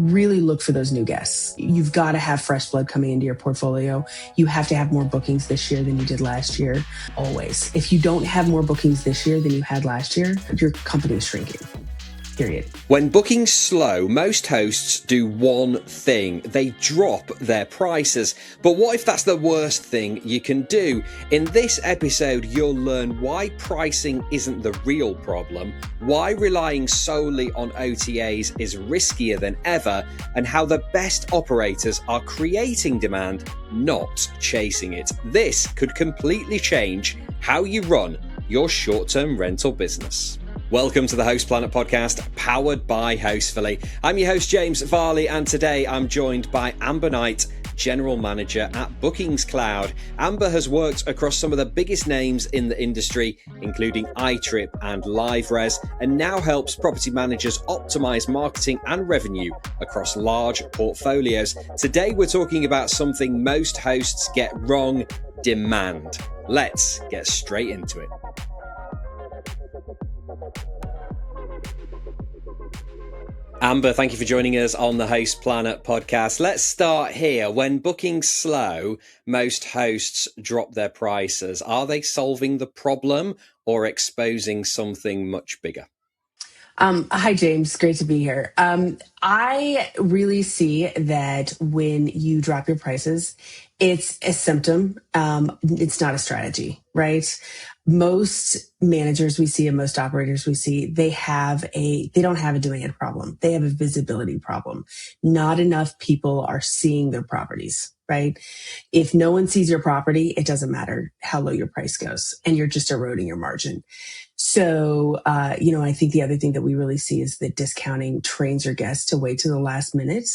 really look for those new guests. You've got to have fresh blood coming into your portfolio. You have to have more bookings this year than you did last year, always. If you don't have more bookings this year than you had last year, your company is shrinking. Period. When bookings slow, most hosts do one thing. They drop their prices. But what if that's the worst thing you can do? In this episode, you'll learn why pricing isn't the real problem, why relying solely on OTAs is riskier than ever, and how the best operators are creating demand, not chasing it. This could completely change how you run your short-term rental business. Welcome to the Host Planet podcast, powered by Hostfully. I'm your host, James Varley, and today I'm joined by Amber Knight, General Manager at BookingsCloud. Amber has worked across some of the biggest names in the industry, including iTrip and LiveRes, and now helps property managers optimize marketing and revenue across large portfolios. Today, we're talking about something most hosts get wrong: demand. Let's get straight into it. Amber, thank you for joining us on the Host Planet podcast. Let's start here. When bookings slow, most hosts drop their prices. Are they solving the problem or exposing something much bigger? Hi, James. Great to be here. I really see that when you drop your prices, it's a symptom. It's not a strategy, right? Most managers we see and most operators we see, they don't have a demand problem. They have a visibility problem. Not enough people are seeing their properties, right? If no one sees your property, it doesn't matter how low your price goes, and you're just eroding your margin. So, I think the other thing that we really see is that discounting trains your guests to wait to the last minute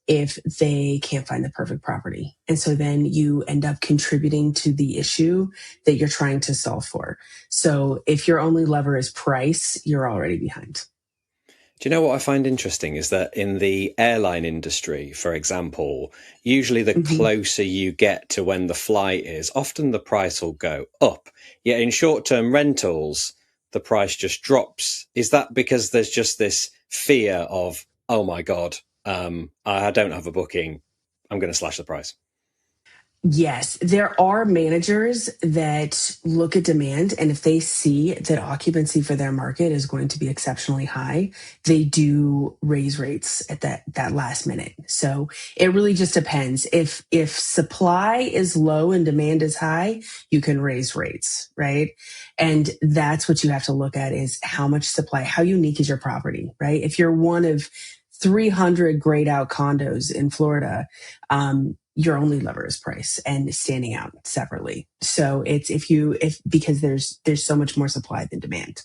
if they can't find the perfect property. And so then you end up contributing to the issue that you're trying to solve for. So if your only lever is price, you're already behind. Do you know what I find interesting is that in the airline industry, for example, usually the closer you get to when the flight is, often the price will go up. Yet in short-term rentals, the price just drops. Is that because there's just this fear of, oh my God, I don't have a booking, I'm going to slash the price? Yes, there are managers that look at demand, and if they see that occupancy for their market is going to be exceptionally high, they do raise rates at that last minute. So it really just depends. If supply is low and demand is high, you can raise rates, right? And that's what you have to look at is how much supply, how unique is your property, right? If you're one of 300 grayed out condos in Florida, your only lever is price and standing out separately. So it's because there's so much more supply than demand.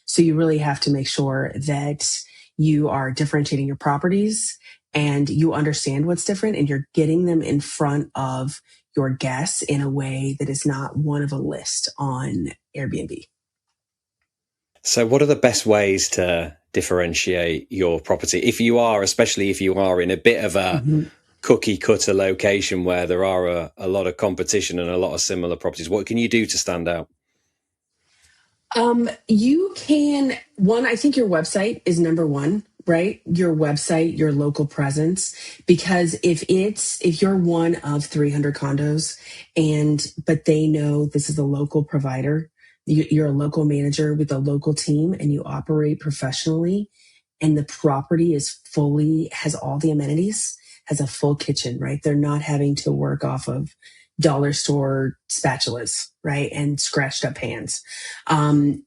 So you really have to make sure that you are differentiating your properties and you understand what's different and you're getting them in front of your guests in a way that is not one of a list on Airbnb. So what are the best ways to differentiate your property especially if you are in a bit of a cookie cutter location where there are a lot of competition and a lot of similar properties? What can you do to stand out? You can, I think your website is number one, right? Your website, your local presence, because if you're one of 300 condos but they know this is a local provider, you're a local manager with a local team and you operate professionally and the property has all the amenities, has a full kitchen, right? They're not having to work off of dollar store spatulas, right? And scratched up pans.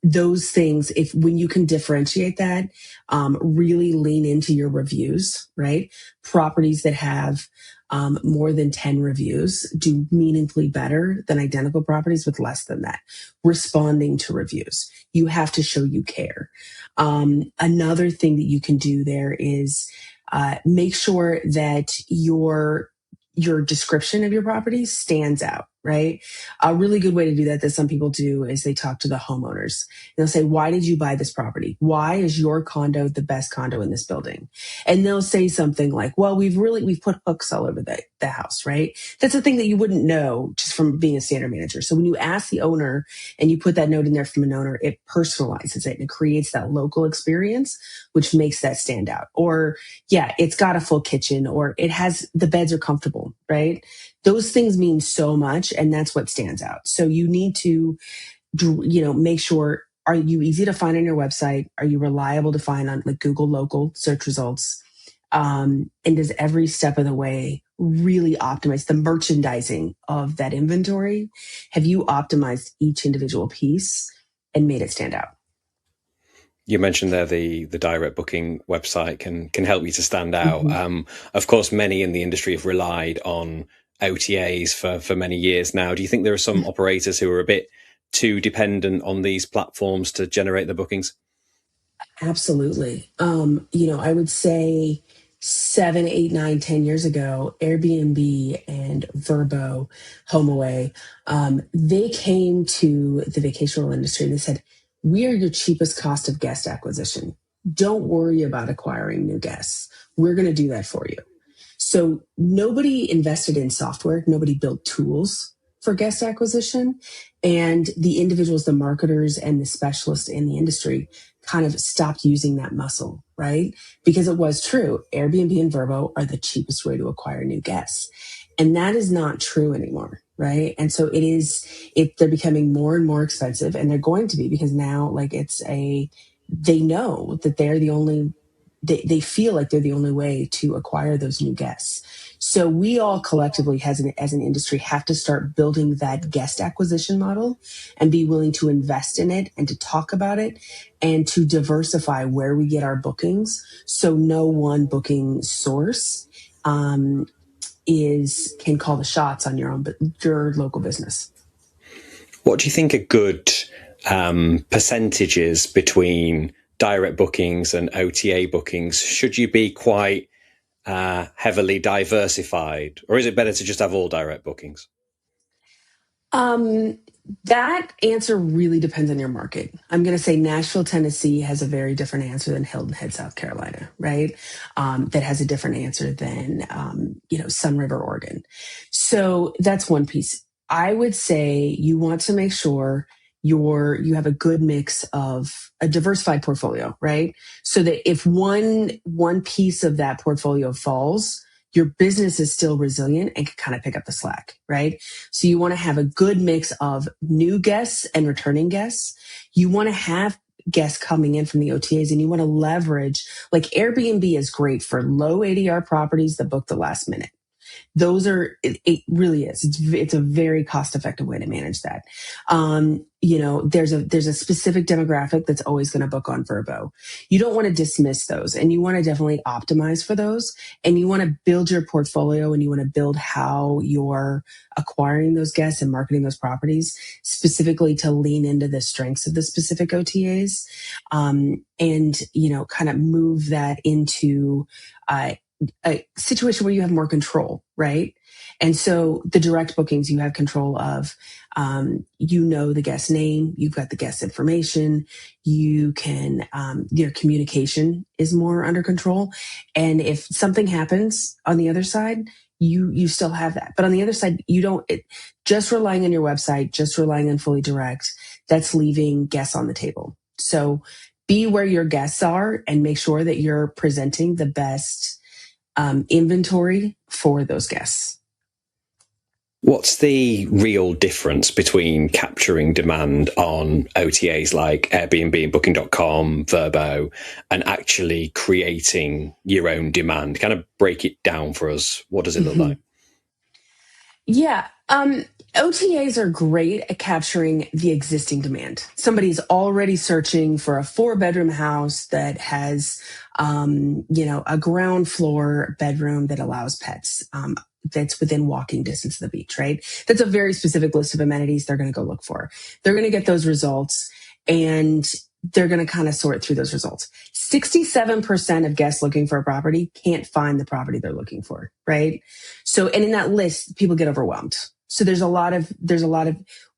Those things, when you can differentiate that, really lean into your reviews, right? Properties that have more than 10 reviews do meaningfully better than identical properties with less than that. Responding to reviews. You have to show you care. Another thing that you can do there is make sure that your description of your property stands out, right? A really good way to do that some people do is they talk to the homeowners. They'll say, why did you buy this property? Why is your condo the best condo in this building? And they'll say something like, well, we've put hooks all over the house, right? That's a thing that you wouldn't know just from being a standard manager. So when you ask the owner and you put that note in there from an owner, it personalizes it and it creates that local experience, which makes that stand out. Or yeah, it's got a full kitchen, or the beds are comfortable, right? Those things mean so much, and that's what stands out. So you need to, make sure, are you easy to find on your website? Are you reliable to find on like Google local search results? And does every step of the way really optimize the merchandising of that inventory? Have you optimized each individual piece and made it stand out? You mentioned there the direct booking website can help you to stand out. Mm-hmm. Of course, many in the industry have relied on OTAs for many years now. Do you think there are some operators who are a bit too dependent on these platforms to generate the bookings? Absolutely. I would say 7, 8, 9, 10 years ago, Airbnb and Vrbo, HomeAway, they came to the vacation rental industry and they said, we are your cheapest cost of guest acquisition. Don't worry about acquiring new guests. We're going to do that for you. So nobody invested in software, nobody built tools for guest acquisition. And the individuals, the marketers and the specialists in the industry kind of stopped using that muscle, right? Because it was true. Airbnb and Vrbo are the cheapest way to acquire new guests. And that is not true anymore, right? And so they're becoming more and more expensive, and they're going to be, because now like they know that they feel like they're the only way to acquire those new guests. So we all collectively as an industry have to start building that guest acquisition model and be willing to invest in it and to talk about it and to diversify where we get our bookings. So no one booking source can call the shots on your local business. What do you think are good percentages between direct bookings and OTA bookings? Should you be quite heavily diversified, or is it better to just have all direct bookings? That answer really depends on your market. I'm going to say Nashville, Tennessee has a very different answer than Hilton Head, South Carolina, right? That has a different answer than, Sun River, Oregon. So that's one piece. I would say you want to make sure you have a good mix of a diversified portfolio, right? So that if one piece of that portfolio falls, your business is still resilient and can kind of pick up the slack, right? So you want to have a good mix of new guests and returning guests. You want to have guests coming in from the OTAs, and you want to leverage, like Airbnb is great for low ADR properties that book the last minute. It really is. It's a very cost effective way to manage that. There's a specific demographic that's always going to book on Vrbo. You don't want to dismiss those, and you want to definitely optimize for those, and you want to build your portfolio, and you want to build how you're acquiring those guests and marketing those properties specifically to lean into the strengths of the specific OTAs, and kind of move that into a situation where you have more control, right? And so the direct bookings, you have control of, the guest name, you've got the guest information, you can, your communication is more under control. And if something happens on the other side, you still have that. But on the other side, just relying on your website, just relying on fully direct, that's leaving guests on the table. So be where your guests are and make sure that you're presenting the best inventory for those guests. What's the real difference between capturing demand on OTAs like Airbnb and Booking.com, Vrbo, and actually creating your own demand? Kind of break it down for us. What does it look like? Yeah. OTAs are great at capturing the existing demand. Somebody's already searching for a 4-bedroom house that has, a ground floor bedroom that allows pets. That's within walking distance of the beach, right? That's a very specific list of amenities they're going to go look for. They're going to get those results, and they're going to kind of sort through those results. 67% of guests looking for a property can't find the property they're looking for, right? So, and in that list, people get overwhelmed. So there's a lot of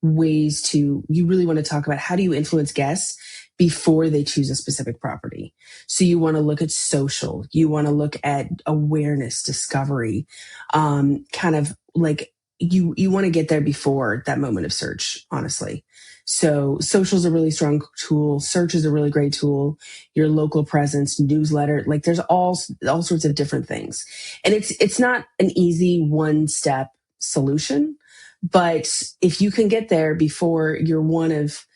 ways to, you really want to talk about how do you influence guests before they choose a specific property. So you want to look at social, you want to look at awareness, discovery, kind of like you want to get there before that moment of search, honestly. So social is a really strong tool. Search is a really great tool. Your local presence, newsletter, like there's all sorts of different things. And it's not an easy one step solution, but if you can get there before you're one of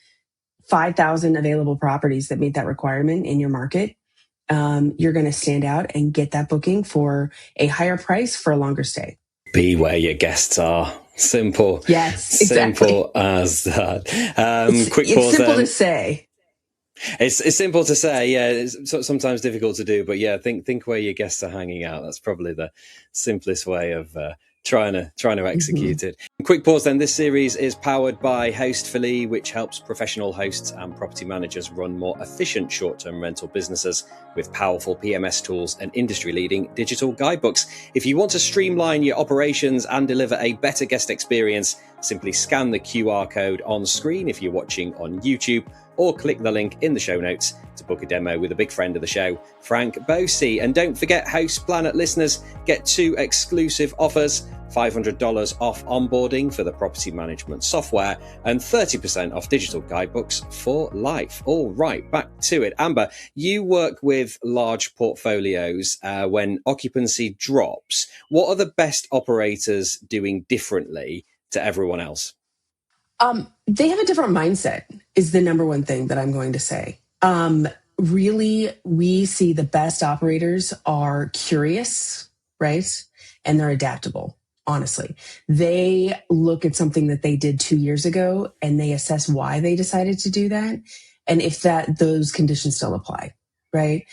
5,000 available properties that meet that requirement in your market, you're going to stand out and get that booking for a higher price for a longer stay. Be where your guests are. Simple. Yes, exactly. Simple as that. Quick It's pause simple then. to say. It's simple to say, yeah. It's sometimes difficult to do, but yeah, think where your guests are hanging out. That's probably the simplest way of trying to execute it. Quick pause then. This series is powered by Hostfully, which helps professional hosts and property managers run more efficient short-term rental businesses with powerful PMS tools and industry-leading digital guidebooks. If you want to streamline your operations and deliver a better guest experience, simply scan the QR code on screen if you're watching on YouTube, or click the link in the show notes to book a demo with a big friend of the show, Frank Bosey. And don't forget, Host Planet listeners get 2 exclusive offers: $500 off onboarding for the property management software and 30% off digital guidebooks for life. All right, back to it. Amber, you work with large portfolios when occupancy drops. What are the best operators doing differently to everyone else? They have a different mindset is the number one thing that I'm going to say. Really, we see the best operators are curious, right? And they're adaptable, honestly. They look at something that they did 2 years ago and they assess why they decided to do that. And if those conditions still apply, right?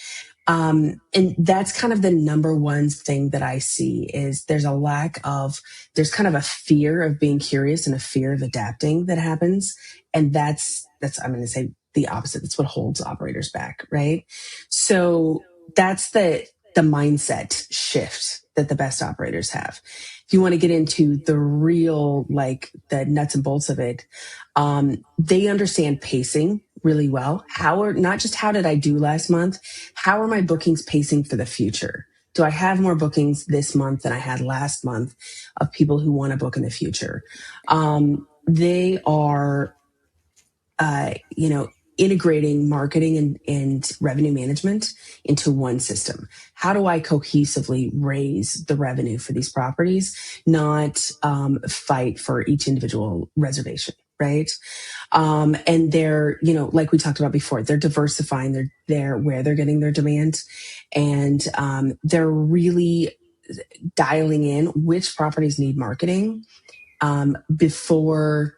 And that's kind of the number one thing that I see is there's kind of a fear of being curious and a fear of adapting that happens. And that's, I'm going to say the opposite. That's what holds operators back. Right. So that's the mindset shift that the best operators have. If you want to get into the real, like the nuts and bolts of it, they understand pacing really well. Not just how did I do last month? How are my bookings pacing for the future? Do I have more bookings this month than I had last month of people who want to book in the future? They are, integrating marketing and revenue management into one system. How do I cohesively raise the revenue for these properties, not fight for each individual reservation, right? And they're, like we talked about before, they're diversifying they're where they're getting their demand. And they're really dialing in which properties need marketing before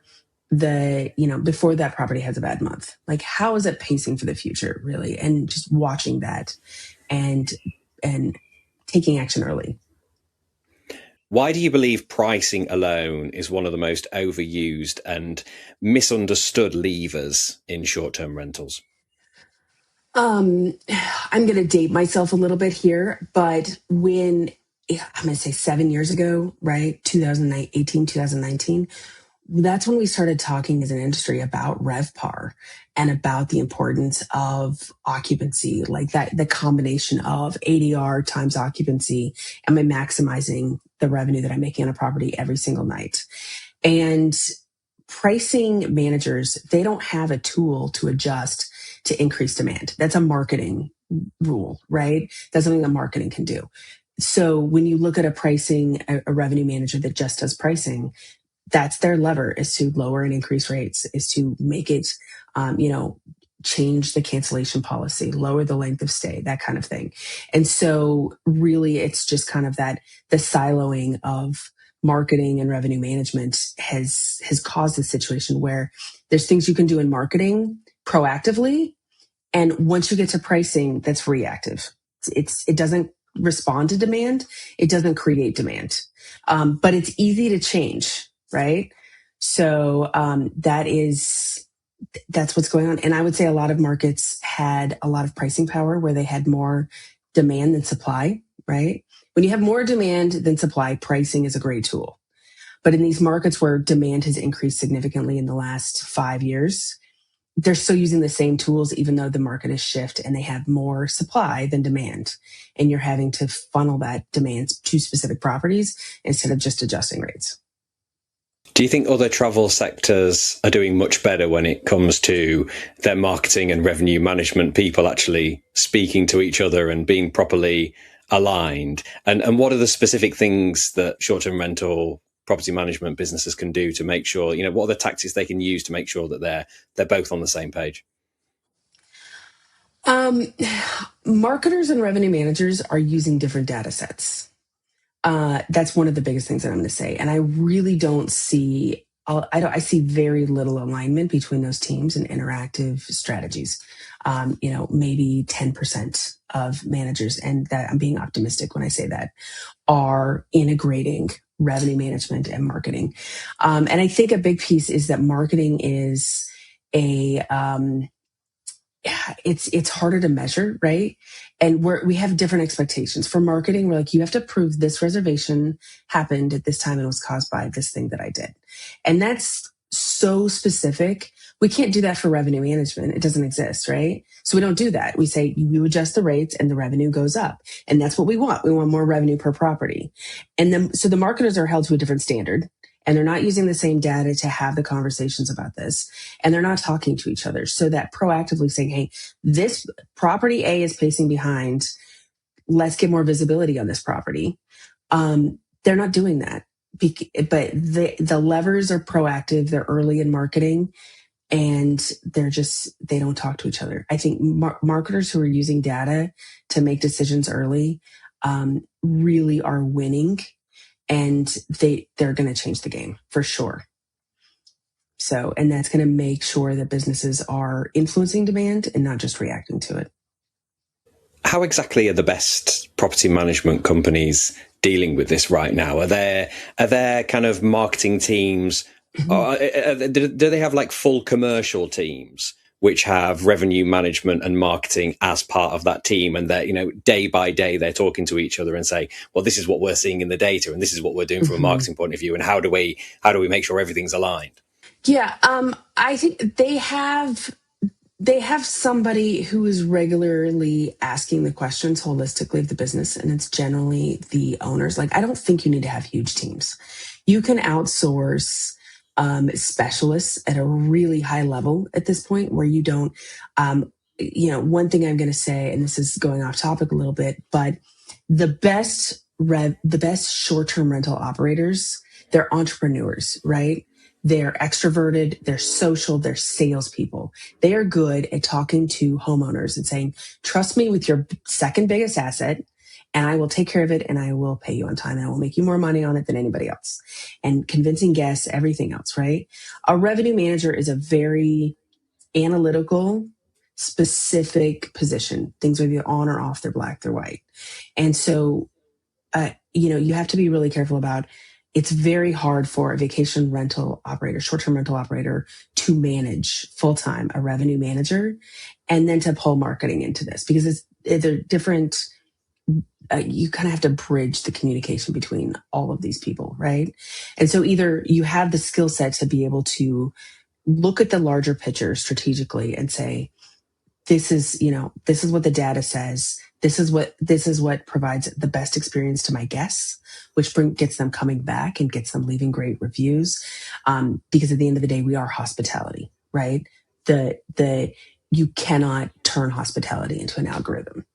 that property has a bad month. Like, how is it pacing for the future, really? And just watching that and taking action early. Why do you believe pricing alone is one of the most overused and misunderstood levers in short-term rentals? I'm going to date myself a little bit here, but I'm going to say 7 years ago, right? 2018, 2019. That's when we started talking as an industry about RevPAR and about the importance of occupancy, like that, the combination of ADR times occupancy. Am I maximizing the revenue that I'm making on a property every single night? And pricing managers, they don't have a tool to adjust to increase demand. That's a marketing rule, right? That's something that marketing can do. So when you look at a revenue manager that just does pricing, that's their lever, is to lower and increase rates, is to make it, change the cancellation policy, lower the length of stay, that kind of thing. And so really it's just kind of the siloing of marketing and revenue management has caused a situation where there's things you can do in marketing proactively. And once you get to pricing, that's reactive. It doesn't respond to demand. It doesn't create demand. But it's easy to change, right? So that's what's going on. And I would say a lot of markets had a lot of pricing power where they had more demand than supply, right? When you have more demand than supply, pricing is a great tool. But in these markets where demand has increased significantly in the last 5 years, they're still using the same tools, even though the market is shift and they have more supply than demand. And you're having to funnel that demand to specific properties instead of just adjusting rates. Do you think other travel sectors are doing much better when it comes to their marketing and revenue management people actually speaking to each other and being properly aligned? And what are the specific things that short-term rental property management businesses can do to make sure, what are the tactics they can use to make sure that they're both on the same page? Marketers and revenue managers are using different data sets. That's one of the biggest things that I'm going to say. And I really don't see, I see very little alignment between those teams and interactive strategies. Maybe 10% of managers, and that I'm being optimistic when I say that, are integrating revenue management and marketing. And I think a big piece is that marketing is it's harder to measure, right? And we have different expectations for marketing. We're like, you have to prove this reservation happened at this time and was caused by this thing that I did. And that's so specific. We can't do that for revenue management. It doesn't exist, right? So we don't do that. We say you adjust the rates and the revenue goes up. And that's what we want. We want more revenue per property. And then, so the marketers are held to a different standard, and they're not using the same data to have the conversations about this. And they're not talking to each other. So that proactively saying, hey, this property A is pacing behind. Let's get more visibility on this property. They're not doing that. But the levers are proactive. They're early in marketing, and they don't talk to each other. I think marketers who are using data to make decisions early really are winning, and they're going to change the game for sure. So, and that's going to make sure that businesses are influencing demand and not just reacting to it. How exactly are the best property management companies dealing with this right now? Are there kind of marketing teams? Mm-hmm. Do they have like full commercial teams which have revenue management and marketing as part of that team, and that, day by day they're talking to each other and say, well, this is what we're seeing in the data and this is what we're doing from a marketing point of view, and how do we make sure everything's aligned? Yeah, I think they have somebody who is regularly asking the questions holistically of the business, and it's generally the owners. Like, I don't think you need to have huge teams. You can outsource specialists at a really high level at this point, where you don't, one thing I'm going to say, and this is going off topic a little bit, but the best short-term rental operators, they're entrepreneurs, right? They're extroverted, they're social, they're salespeople. They are good at talking to homeowners and saying, trust me with your second biggest asset, and I will take care of it, and I will pay you on time, and I will make you more money on it than anybody else. And convincing guests, everything else, right? A revenue manager is a very analytical, specific position. Things are either on or off, they're black, they're white. And so, you have to be really careful about, it's very hard for a vacation rental operator, short-term rental operator, to manage full-time a revenue manager and then to pull marketing into this, because they're different. You kind of have to bridge the communication between all of these people, right? And so either you have the skill set to be able to look at the larger picture strategically and say, this is what the data says. This is what provides the best experience to my guests, which gets them coming back and gets them leaving great reviews. Because at the end of the day, we are hospitality, right? You cannot turn hospitality into an algorithm.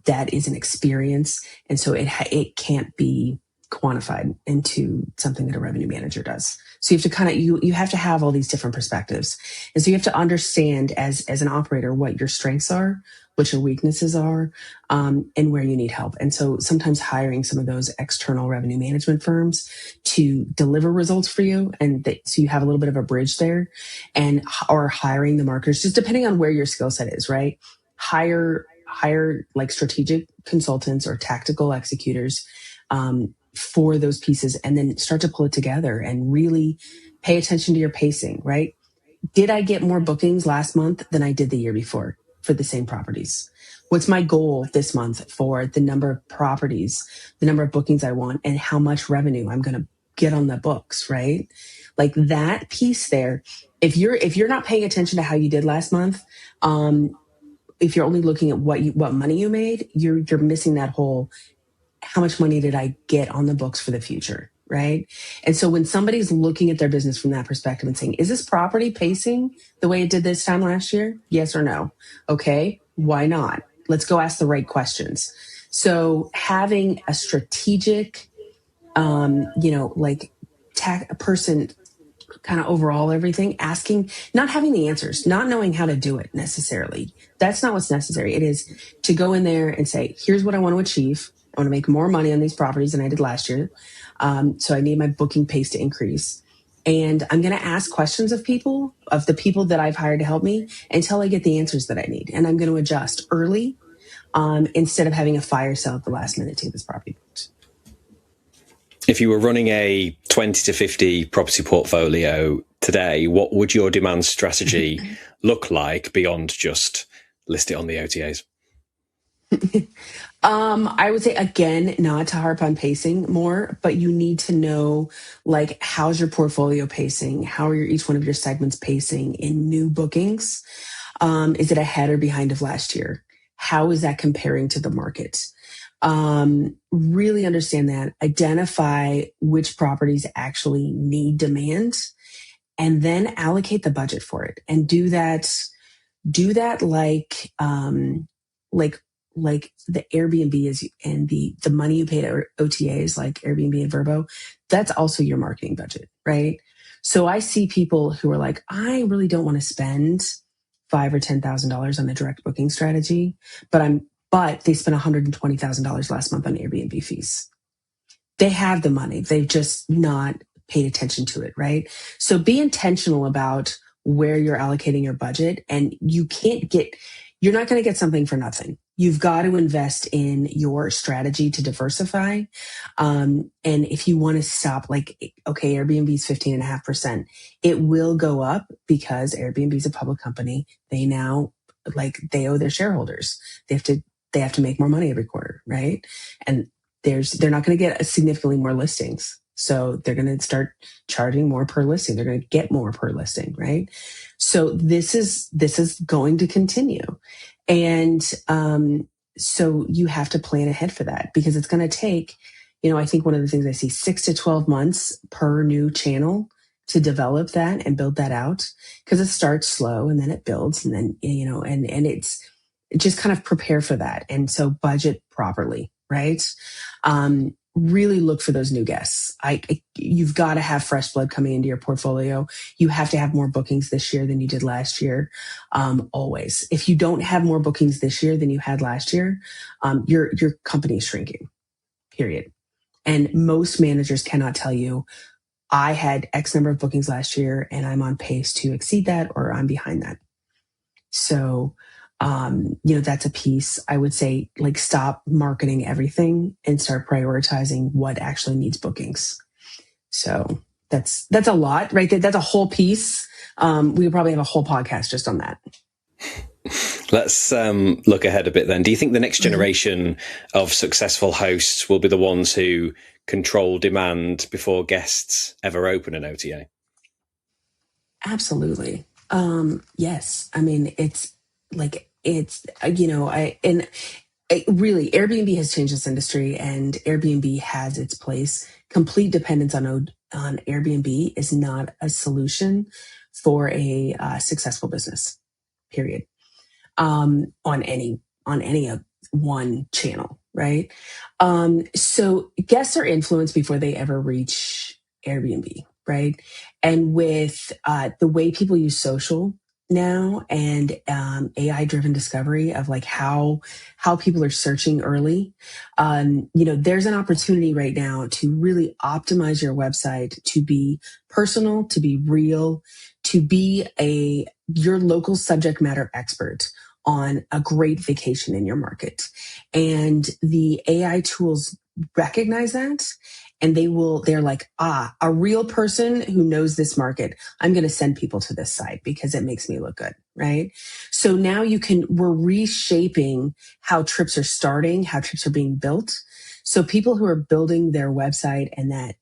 That is an experience, and so it can't be quantified into something that a revenue manager does. So you have to you have to have all these different perspectives, and so you have to understand as an operator what your strengths are, what your weaknesses are, and where you need help. And so sometimes hiring some of those external revenue management firms to deliver results for you, and so you have a little bit of a bridge there, or hiring the marketers, just depending on where your skill set is, right? Hire like strategic consultants or tactical executors for those pieces, and then start to pull it together and really pay attention to your pacing, right? Did I get more bookings last month than I did the year before for the same properties? What's my goal this month for the number of properties, the number of bookings I want, and how much revenue I'm going to get on the books, right? Like that piece there. If you're not paying attention to how you did last month, if you're only looking at what money you made, you're missing that whole how much money did I get on the books for the future, right? And so when somebody's looking at their business from that perspective and saying, is this property pacing the way it did this time last year? Yes or no? Okay, why not? Let's go ask the right questions. So having a strategic, like a person kind of overall everything, asking, not having the answers, not knowing how to do it necessarily. That's not what's necessary. It is to go in there and say, here's what I want to achieve. I want to make more money on these properties than I did last year. So I need my booking pace to increase. And I'm going to ask questions of the people that I've hired to help me until I get the answers that I need. And I'm going to adjust early instead of having a fire sale at the last minute to get this property booked. If you were running a 20 to 50 property portfolio today, what would your demand strategy look like beyond just list it on the OTAs? I would say, again, not to harp on pacing more, but you need to know, like, how's your portfolio pacing? How are each one of your segments pacing in new bookings? Is it ahead or behind of last year? How is that comparing to the market? Really understand that, identify which properties actually need demand, and then allocate the budget for it. And do that like like the Airbnb is, and the money you pay to OTAs like Airbnb and Vrbo, that's also your marketing budget, right? So I see people who are like, I really don't want to spend $5,000 or $10,000 on a direct booking strategy, but they spent $120,000 last month on Airbnb fees. They have the money. They've just not paid attention to it, right? So be intentional about where you're allocating your budget, and you're not going to get something for nothing. You've got to invest in your strategy to diversify. And if you want to stop, like, okay, Airbnb is 15.5%. It will go up because Airbnb is a public company. They now, they owe their shareholders. They have to make more money every quarter, right? And they're not going to get significantly more listings. So they're going to start charging more per listing. They're going to get more per listing, right? So this is going to continue. And so you have to plan ahead for that, because it's going to take, I think one of the things I see, 6 to 12 months per new channel to develop that and build that out, because it starts slow and then it builds, and then, and it's just kind of prepare for that. And so budget properly, right? Really look for those new guests. You've got to have fresh blood coming into your portfolio. You have to have more bookings this year than you did last year. Always. If you don't have more bookings this year than you had last year, your company is shrinking, period. And most managers cannot tell you, I had X number of bookings last year and I'm on pace to exceed that, or I'm behind that. So, that's a piece. I would say, like, stop marketing everything and start prioritizing what actually needs bookings. So that's a lot right there. That's a whole piece. We could probably have a whole podcast just on that. Let's look ahead a bit then. Do you think the next generation of successful hosts will be the ones who control demand before guests ever open an OTA? Absolutely. Yes. I mean, really, Airbnb has changed this industry, and Airbnb has its place. Complete dependence on Airbnb is not a solution for a successful business, period. On any one channel, right? So guests are influenced before they ever reach Airbnb, right? And with the way people use social now, and AI driven discovery of, like, how people are searching early, there's an opportunity right now to really optimize your website to be personal, to be real, to be your local subject matter expert on a great vacation in your market. And the AI tools recognize that, and they're like, a real person who knows this market, I'm going to send people to this site because it makes me look good, right? So now we're reshaping how trips are starting, how trips are being built. So people who are building their website and that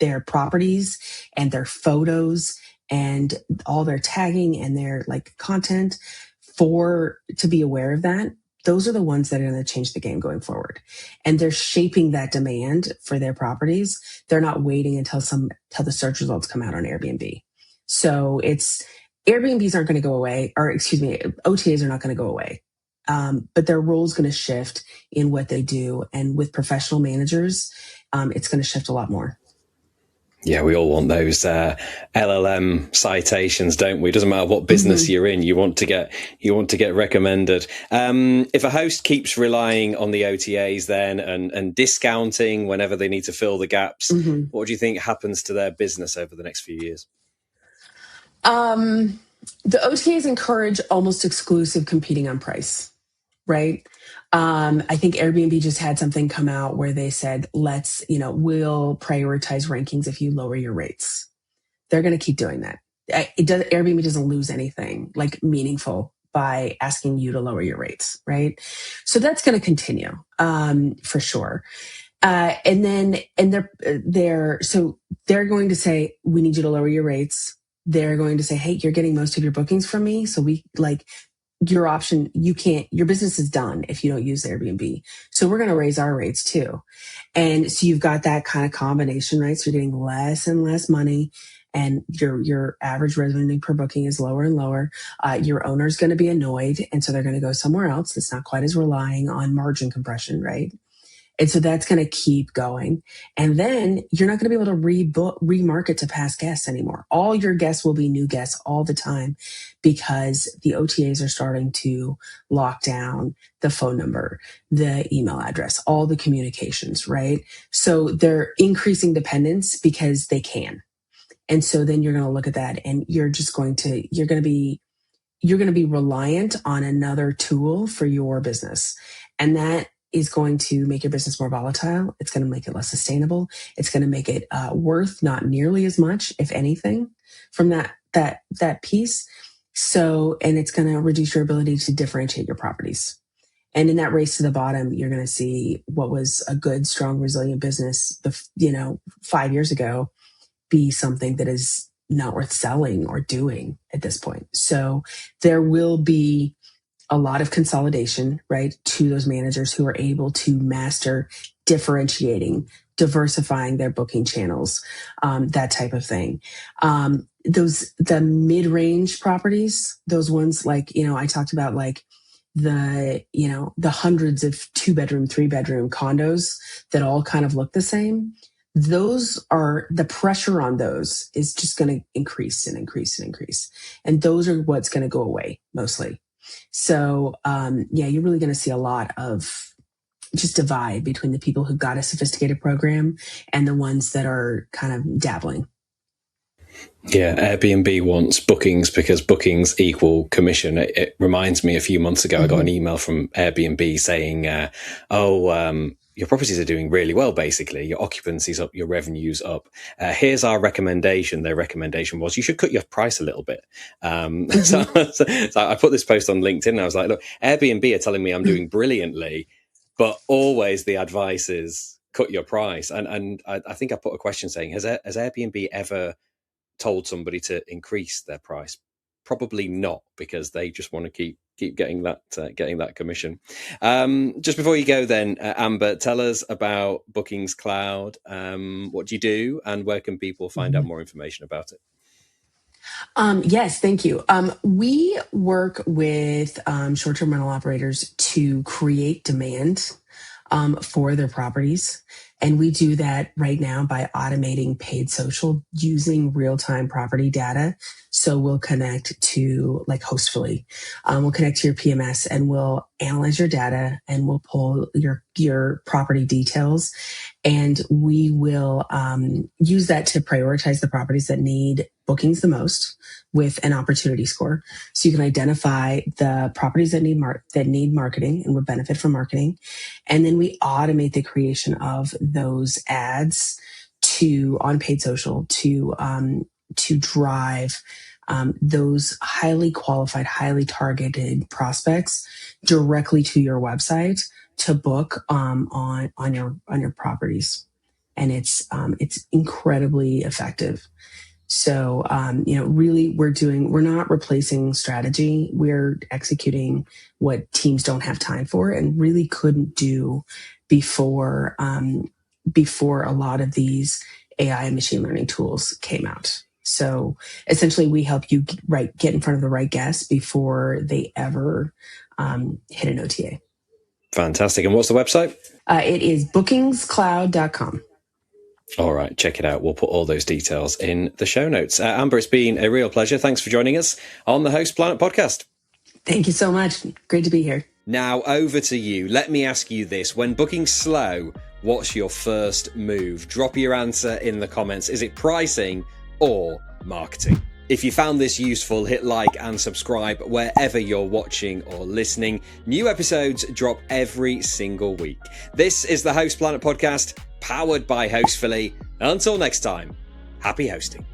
their properties and their photos and all their tagging and their like content for to be aware of that, those are the ones that are going to change the game going forward. And they're shaping that demand for their properties. They're not waiting until the search results come out on Airbnb. So it's Airbnbs aren't going to go away, or excuse me, OTAs are not going to go away. But their role is going to shift in what they do. And with professional managers, it's going to shift a lot more. Yeah, we all want those LLM citations, don't we? Doesn't matter what business you're in, you want to get recommended. If a host keeps relying on the OTAs then and discounting whenever they need to fill the gaps, what do you think happens to their business over the next few years? The OTAs encourage almost exclusive competing on price, right? I think Airbnb just had something come out where they said, we'll prioritize rankings if you lower your rates. They're going to keep doing that. Airbnb doesn't lose anything like meaningful by asking you to lower your rates, right? So that's going to continue for sure. And they're going to say, we need you to lower your rates. They're going to say, hey, you're getting most of your bookings from me, so we like your option. Your business is done if you don't use Airbnb. So we're going to raise our rates too. And so you've got that kind of combination, right? So you're getting less and less money, and your average revenue per booking is lower and lower. Your owner's going to be annoyed, and so they're going to go somewhere else that's not quite as relying on margin compression, right? And so that's going to keep going. And then you're not going to be able to remarket to past guests anymore. All your guests will be new guests all the time because the OTAs are starting to lock down the phone number, the email address, all the communications, right? So they're increasing dependence because they can. And so then you're going to look at that and you're going to be reliant on another tool for your business. And that is going to make your business more volatile. It's going to make it less sustainable. It's going to make it worth not nearly as much, if anything, from that piece. So, and it's going to reduce your ability to differentiate your properties. And in that race to the bottom, you're going to see what was a good, strong, resilient business, 5 years ago, be something that is not worth selling or doing at this point. So there will be a lot of consolidation, right, to those managers who are able to master differentiating, diversifying their booking channels, that type of thing. The mid-range properties, those ones like, I talked about like the hundreds of 2-bedroom, 3-bedroom condos that all kind of look the same. Those are the pressure on those is just going to increase and increase and increase. And those are what's going to go away mostly. So, you're really going to see a lot of just divide between the people who got a sophisticated program and the ones that are kind of dabbling. Yeah, Airbnb wants bookings because bookings equal commission. It reminds me a few months ago, I got an email from Airbnb saying, your properties are doing really well, basically. Your occupancy's up, your revenue's up. Here's our recommendation. Their recommendation was you should cut your price a little bit. So I put this post on LinkedIn and I was like, look, Airbnb are telling me I'm doing brilliantly, but always the advice is cut your price. And I think I put a question saying, has Airbnb ever told somebody to increase their price? Probably not, because they just want to keep getting that commission. Just before you go then, Amber, tell us about BookingsCloud. What do you do and where can people find out more information about it? Yes, thank you. We work with short-term rental operators to create demand for their properties. And we do that right now by automating paid social using real-time property data. So we'll connect to like Hostfully. We'll connect to your PMS and we'll analyze your data and we'll pull your property details. And we will use that to prioritize the properties that need bookings the most with an opportunity score. So you can identify the properties that need marketing and would benefit from marketing. And then we automate the creation of those ads on paid social to drive those highly qualified, highly targeted prospects directly to your website to book on your properties. and it's incredibly effective. So, really we're not replacing strategy. We're executing what teams don't have time for and really couldn't do before a lot of these AI and machine learning tools came out. So essentially we help you get in front of the right guests before they ever hit an OTA. Fantastic. And what's the website? It is BookingsCloud.com. All right, check it out. We'll put all those details in the show notes. Amber, it's been a real pleasure. Thanks for joining us on the Host Planet podcast. Thank you so much. Great to be here. Now, over to you. Let me ask you this. When booking slow, what's your first move? Drop your answer in the comments. Is it pricing or marketing? If you found this useful, hit like and subscribe wherever you're watching or listening. New episodes drop every single week. This is the Host Planet podcast, powered by Hostfully. Until next time, happy hosting.